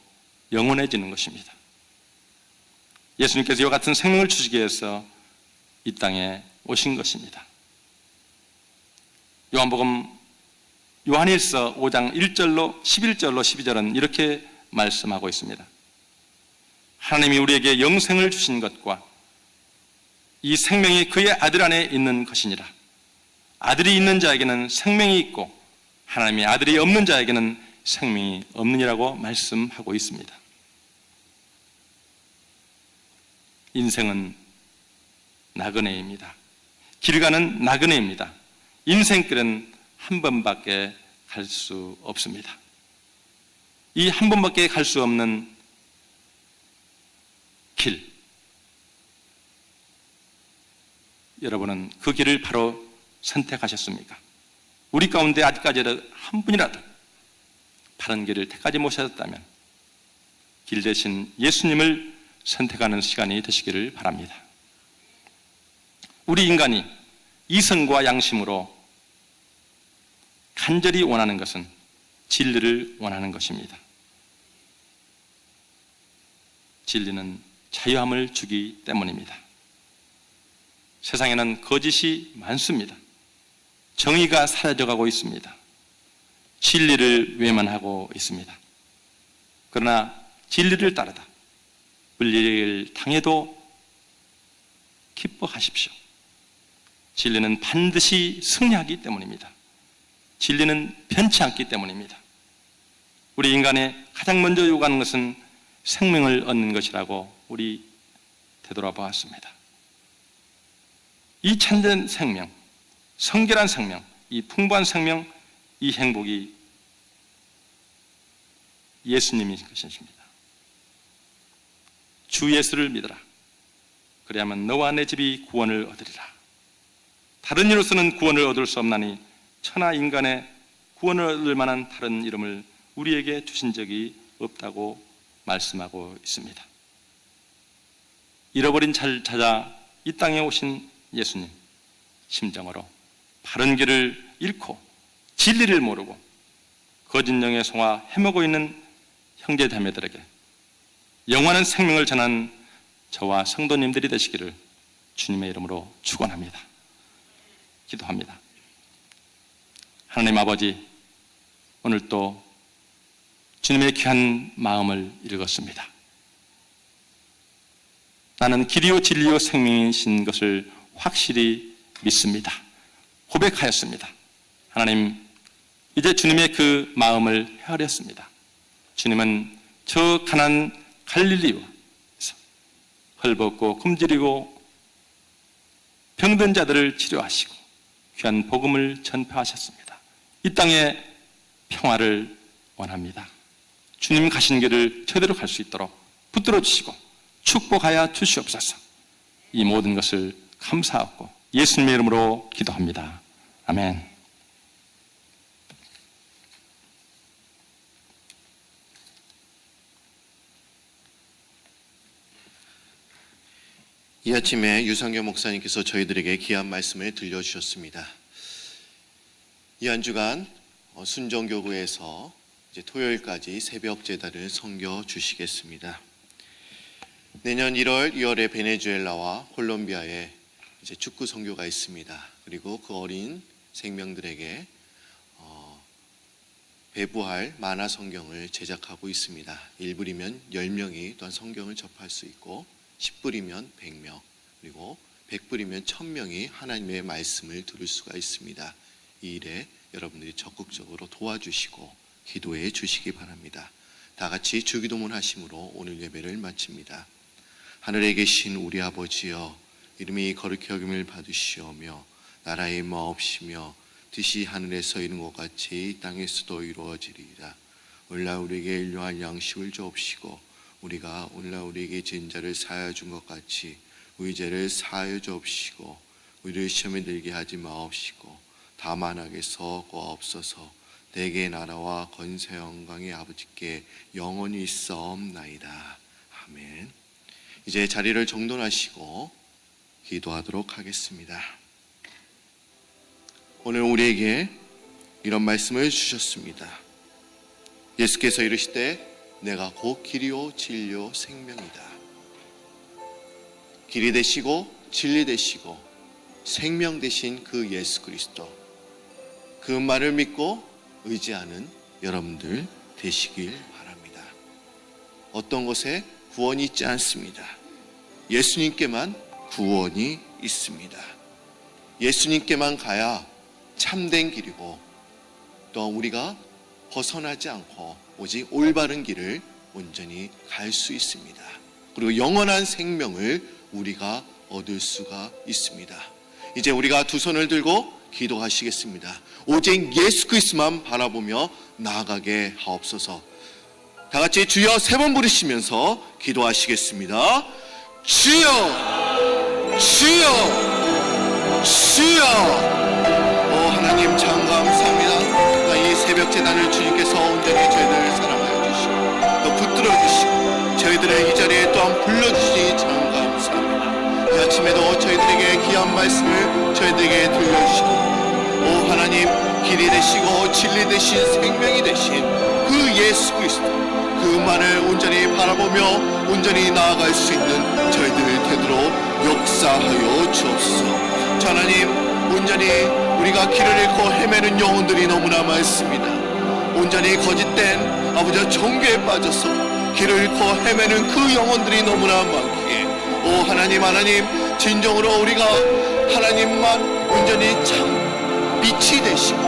영원해지는 것입니다. 예수님께서 이와 같은 생명을 주시기 위해서 이 땅에 오신 것입니다. 요한복음 요한일서 5장 1절로 11절로 12절은 이렇게 말씀하고 있습니다. 하나님이 우리에게 영생을 주신 것과 이 생명이 그의 아들 안에 있는 것이니라. 아들이 있는 자에게는 생명이 있고 하나님의 아들이 없는 자에게는 생명이 없느니라고 말씀하고 있습니다. 인생은 나그네입니다. 길 가는 나그네입니다. 인생길은 한 번밖에 갈 수 없습니다. 이 한 번밖에 갈 수 없는 길, 여러분은 그 길을 바로 선택하셨습니까? 우리 가운데 아직까지 한 분이라도 바른 길을 택하지 못하셨다면 길 대신 예수님을 선택하는 시간이 되시기를 바랍니다. 우리 인간이 이성과 양심으로 간절히 원하는 것은 진리를 원하는 것입니다. 진리는 자유함을 주기 때문입니다. 세상에는 거짓이 많습니다. 정의가 사라져가고 있습니다. 진리를 외면하고 있습니다. 그러나 진리를 따르다 불리를 당해도 기뻐하십시오. 진리는 반드시 승리하기 때문입니다. 진리는 변치 않기 때문입니다. 우리 인간의 가장 먼저 요구하는 것은 생명을 얻는 것이라고 우리 되돌아보았습니다. 이 참된 생명, 성결한 생명, 이 풍부한 생명, 이 행복이 예수님이 것입니다. 주 예수를 믿어라. 그래야만 너와 내 집이 구원을 얻으리라. 다른 이로서는 구원을 얻을 수 없나니 천하 인간의 구원을 얻을 만한 다른 이름을 우리에게 주신 적이 없다고 말씀하고 있습니다. 잃어버린 자를 찾아 이 땅에 오신 예수님, 심정으로 바른 길을 잃고 진리를 모르고 거짓 영에 속아 헤매고 있는 형제 자매들에게 영원한 생명을 전하는 저와 성도님들이 되시기를 주님의 이름으로 축원합니다. 기도합니다. 하나님 아버지, 오늘 또 주님의 귀한 마음을 읽었습니다. 나는 길이요 진리요 생명이신 것을 확실히 믿습니다. 고백하였습니다. 하나님, 이제 주님의 그 마음을 헤아렸습니다. 주님은 저 가난 갈릴리에서 헐벗고 굶주리고 병든 자들을 치료하시고 귀한 복음을 전파하셨습니다. 이 땅에 평화를 원합니다. 주님 가신 길을 제대로 갈 수 있도록 붙들어 주시고 축복하여 주시옵소서. 이 모든 것을 감사하고 예수님의 이름으로 기도합니다. 아멘. 이 아침에 유상경 목사님께서 저희들에게 귀한 말씀을 들려주셨습니다. 이 한 주간 순정교구에서 이제 토요일까지 새벽 제단을 섬겨 주시겠습니다. 내년 1월, 2월에 베네수엘라와 콜롬비아에 이제 축구 선교가 있습니다. 그리고 그 어린 생명들에게 배부할 만화 성경을 제작하고 있습니다. 1불이면 10명이 또한 성경을 접할 수 있고 10불이면 100명, 그리고 100불이면 1000명이 하나님의 말씀을 들을 수가 있습니다. 이 일에 여러분들이 적극적으로 도와주시고 기도해 주시기 바랍니다. 다 같이 주기도문 하심으로 오늘 예배를 마칩니다. 하늘에 계신 우리 아버지여, 이름이 거룩히 여김을 받으시오며 나라의 마옵시며 뜻이 하늘에서 이룬 것 같이 땅에서도 이루어지리이다. 오늘날 우리에게 일용할 양식을 주옵시고 우리가 오늘날 우리에게 진 자를 사하여 준 것 같이 우리 죄를 사하여 주옵시고 우리를 시험에 들게 하지 마옵시고 다만 악에서 구하옵소서. 대개 나라와 권세 영광의 아버지께 영원히 있사옵나이다. 아멘. 이제 자리를 정돈하시고 기도하도록 하겠습니다. 오늘 우리에게 이런 말씀을 주셨습니다. 예수께서 이르시되 내가 곧 길이요 진리요 생명이다. 길이 되시고 진리 되시고 생명 되신 그 예수 그리스도, 그 말을 믿고 의지하는 여러분들 되시길 바랍니다. 어떤 것에 구원이 있지 않습니다. 예수님께만 구원이 있습니다. 예수님께만 가야 참된 길이고 또 우리가 벗어나지 않고 오직 올바른 길을 온전히 갈 수 있습니다. 그리고 영원한 생명을 우리가 얻을 수가 있습니다. 이제 우리가 두 손을 들고 기도하시겠습니다. 오직 예수 그리스도만 바라보며 나아가게 하옵소서. 다 같이 주여 세 번 부르시면서 기도하시겠습니다. 주여, 주여, 주여. 오 하나님 참 감사합니다. 이 새벽 제단을 주님께서 온전히 저희들을 사랑하여 주시고 또 붙들어 주시고 저희들을 이 자리에 또한 불러주시니 참 감사합니다. 이 아침에도 저희들에게 귀한 말씀을 저희들에게 들려주시고 오 하나님 길이 되시고 진리 되신 생명이 되신 그 예수 그리스도, 그만을 온전히 바라보며 온전히 나아갈 수 있는 저희들 되도록 역사하여 주옵소서. 하나님 온전히 우리가 길을 잃고 헤매는 영혼들이 너무나 많습니다. 온전히 거짓된 아버지 종교에 빠져서 길을 잃고 헤매는 그 영혼들이 너무나 많기에 오 하나님 진정으로 우리가 하나님만 온전히 참 빛이 되시고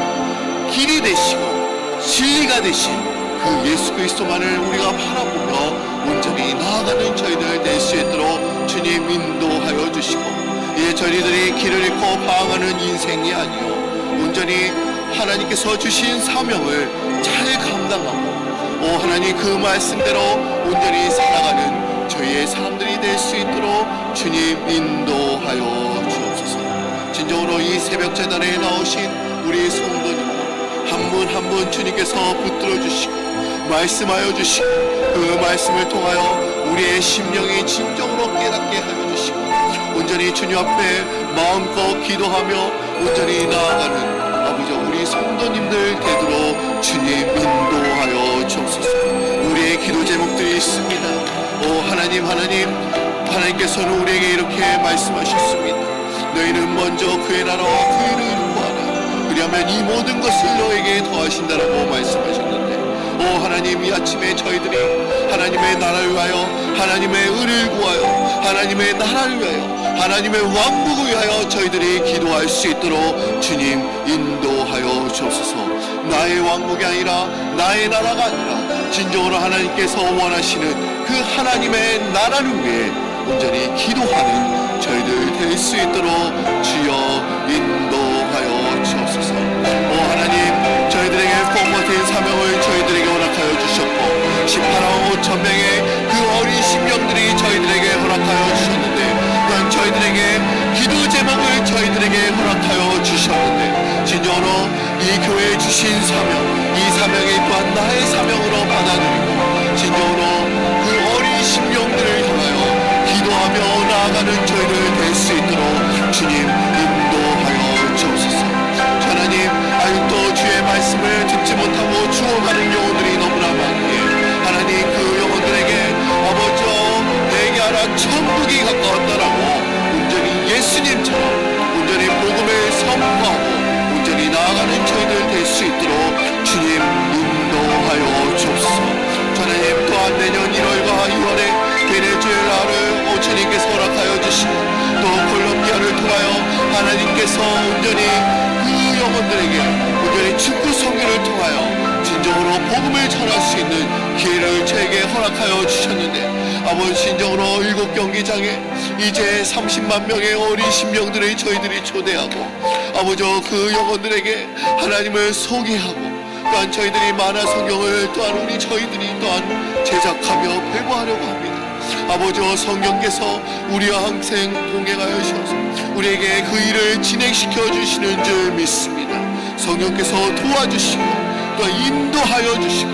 길이 되시고 진리가 되신 그 예수 그리스도만을 우리가 바라보며 온전히 나아가는 저희들 될 수 있도록 주님 인도하여 주시고 이제 저희들이 길을 잃고 방황하는 인생이 아니요 온전히 하나님께서 주신 사명을 잘 감당하고 오 하나님 그 말씀대로 온전히 살아가는 저희의 사람들이 될 수 있도록 주님 인도하여 주옵소서. 진정으로 이 새벽 제단에 나오신 우리 성도님들 한 분 한 분 주님께서 붙들어 주시고 말씀하여 주시고 그 말씀을 통하여 우리의 심령이 진정으로 깨닫게 하여 주시고 온전히 주님 앞에 마음껏 기도하며 온전히 나아가는 아버지 우리 성도님들 되도록 주님 인도하여 주옵소서. 우리의 기도 제목들이 있습니다. 오 하나님께서는 우리에게 이렇게 말씀하셨습니다. 너희는 먼저 그의 나라와 그의 의를 구하라. 그리하면 이 모든 것을 너에게 더하신다라고 말씀하셨는데 오 하나님 이 아침에 저희들이 하나님의 나라를 위하여 하나님의 의를 구하여 하나님의 나라를 위하여 하나님의 왕국을 위하여 저희들이 기도할 수 있도록 주님 인도하여 주옵소서. 나의 왕국이 아니라 나의 나라가 아니라 진정으로 하나님께서 원하시는 그 하나님의 나라를 위해 온전히 기도하는 저희들 될 수 있도록 주여 인도하여 주옵소서. 오 하나님 저희들에게 복 같은 사명을 저희들에게 허락하여 주셨고 18억 5천 명의 그 어린 심령들이 저희들에게 허락하여 주셨는데 또한 저희들에게 기도 제목을 저희들에게 허락하여 주셨는데 진정으로 이 교회에 주신 사명 이 사명이 또한 나의 사명으로 받아들이고 진정으로 그 어린 심령들을 향하여 기도하며 나아가는 저희들 될 수 있도록 주님 인도하여 주옵소서. 하나님 아직도 주의 말씀을 듣지 못하고 죽어가는 영혼들이 너무나 많기에 하나님 그 영혼들에게 아버지 내게 알아 천국이 가까웠다라고 온전히 예수님처럼 온전히 복음을 선포하고 온전히 나아가는 저희들 될 수 있도록 주님 인도하여 주옵소서. 하나님 또한 내년 1월과 2월에 베네수엘라를 주님께서 허락하여 주시고 또 콜롬비아를 통하여 하나님께서 온전히 그 영혼들에게 온전히 축구 선교를 통하여 진정으로 복음을 전할 수 있는 기회를 저에게 허락하여 주셨는데 아버지 진정으로 7경기장에 이제 30만 명의 어린 심령들을 저희들이 초대하고 아버지 그 영혼들에게 하나님을 소개하고 또한 저희들이 만화 성경을 또한 우리 저희들이 또한 제작하며 배부하려고 합니다. 아버지, 성령께서 우리와 항상 동행하여 주셔서 우리에게 그 일을 진행시켜 주시는 줄 믿습니다. 성령께서 도와주시고 또 인도하여 주시고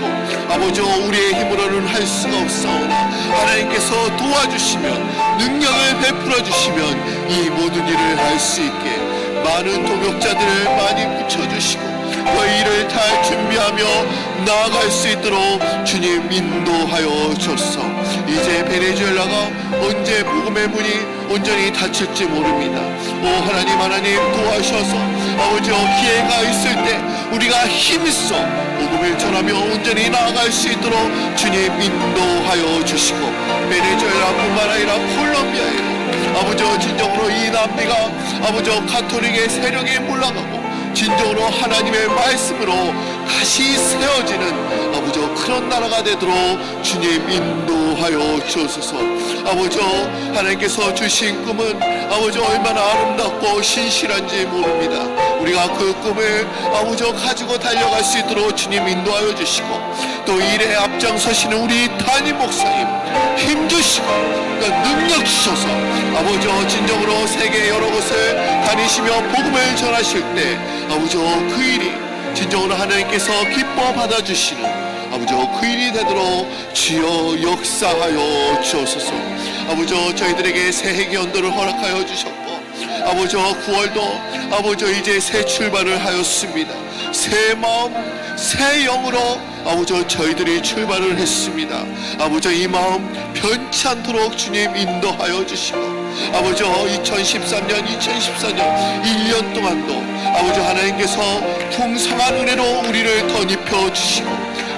아버지, 우리의 힘으로는 할 수가 없사오나 하나님께서 도와주시면 능력을 베풀어 주시면 이 모든 일을 할 수 있게 많은 동역자들을 많이 붙여주시고 그 일을 잘 준비하며 나아갈 수 있도록 주님 인도하여 주소서. 이제 베네수엘라가 언제 복음의 문이 온전히 닫힐지 모릅니다. 오 하나님 도와주셔서 아버지, 기회가 있을 때 우리가 힘써 복음을 전하며 온전히 나아갈 수 있도록 주님 인도하여 주시고 베네수엘라뿐만 아니라 콜롬비아에도 아버지, 진정으로 이 남미가 아버지 가톨릭의 세력이 몰락하고 진정으로 하나님의 말씀으로 다시 세워지는 아버지 그런 나라가 되도록 주님 인도하여 주옵소서. 아버지, 하나님께서 주신 꿈은 아버지 얼마나 아름답고 신실한지 모릅니다. 우리가 그 꿈을 아버지 가지고 달려갈 수 있도록 주님 인도하여 주시고 또 일에 앞장서시는 우리 담임 목사님 힘주시고 능력 주셔서 아버지, 진정으로 세계 여러 곳을 다니시며 복음을 전하실 때 아버지, 그 일이 진정으로 하나님께서 기뻐 받아주시는 아버지 그 일이 되도록 주여 역사하여 주옵소서. 아버지, 저희들에게 새해 연도를 허락하여 주셨고 아버지 9월도 아버지 이제 새 출발을 하였습니다. 새 마음 새 영으로 아버지 저희들이 출발을 했습니다. 아버지, 이 마음 변치 않도록 주님 인도하여 주시고 아버지 2013년 1년 동안도 아버지 하나님께서 풍성한 은혜로 우리를 덧입혀 주시고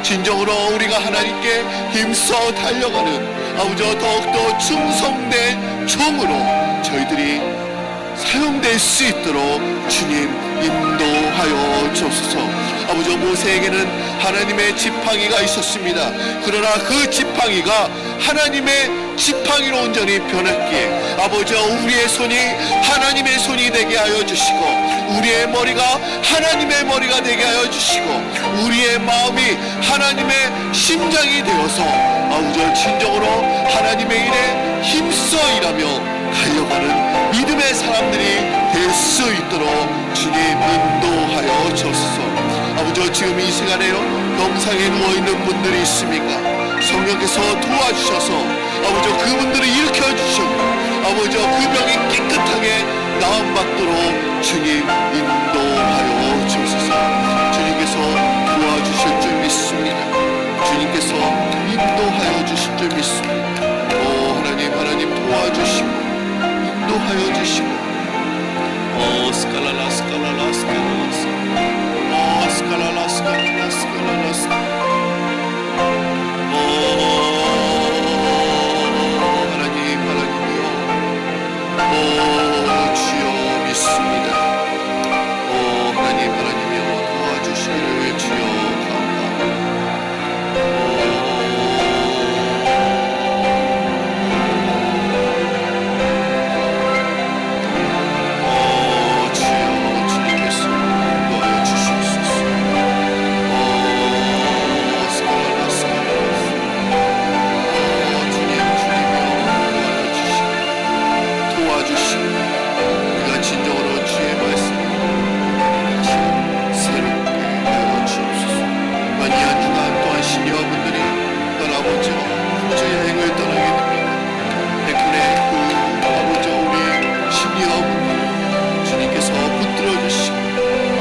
진정으로 우리가 하나님께 힘써 달려가는 아버지 더욱더 충성된 종으로 저희들이 사용될 수 있도록 주님 인도하여 주옵소서. 아버지, 모세에게는 하나님의 지팡이가 있었습니다. 그러나 그 지팡이가 하나님의 지팡이로 온전히 변했기에 아버지, 우리의 손이 하나님의 손이 되게 하여 주시고 우리의 머리가 하나님의 머리가 되게 하여 주시고 우리의 마음이 하나님의 심장이 되어서 아버지, 진정으로 하나님의 일에 힘써 일하며 달려가는 믿음의 사람들이 될 수 있도록 주님 인도하여 주옵소서. 아버지, 지금 이 시간에요 병상에 누워있는 분들이 있습니까? 성령께서 도와주셔서 아버지 그분들을 일으켜 주시고 아버지 그 병이 깨끗하게 나음받도록 주님 인도하여 주옵소서. 주님께서 도와주실 줄 믿습니다. 주님께서 인도하여 주실 줄 믿습니다. 오 하나님 도와주시고 인도하여 주시고 스칼라라 스칼라라 스칼라라 스칼라라 스칼라라 스칼라라 스칼라라 하나님이여 주여 믿습니다. 하나님이여 도와주시기를 주여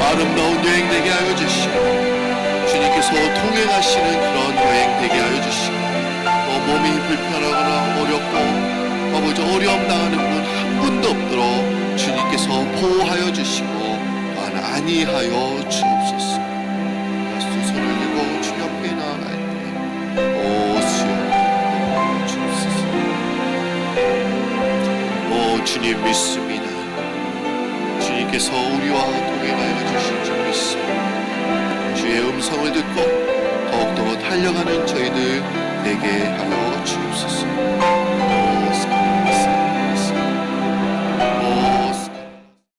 아름다운 여행 되게 하여 주시고 주님께서 통행하시는 그런 여행 되게 하여 주시고 몸이 불편하거나 어렵고 아버지 어려움 당하는 분 한 분도 없도록 주님께서 보호하여 주시고 또한 안위하여 주옵소서. 두 손을 들고 주님 앞에 나아갈 때 오 주여 주옵소서. 오 주님 믿습니다. 주님께서 우리와 동행하여 주실 줄 믿습니다. 주의 음성을 듣고 더욱더 달려가는 저희들 되게 하여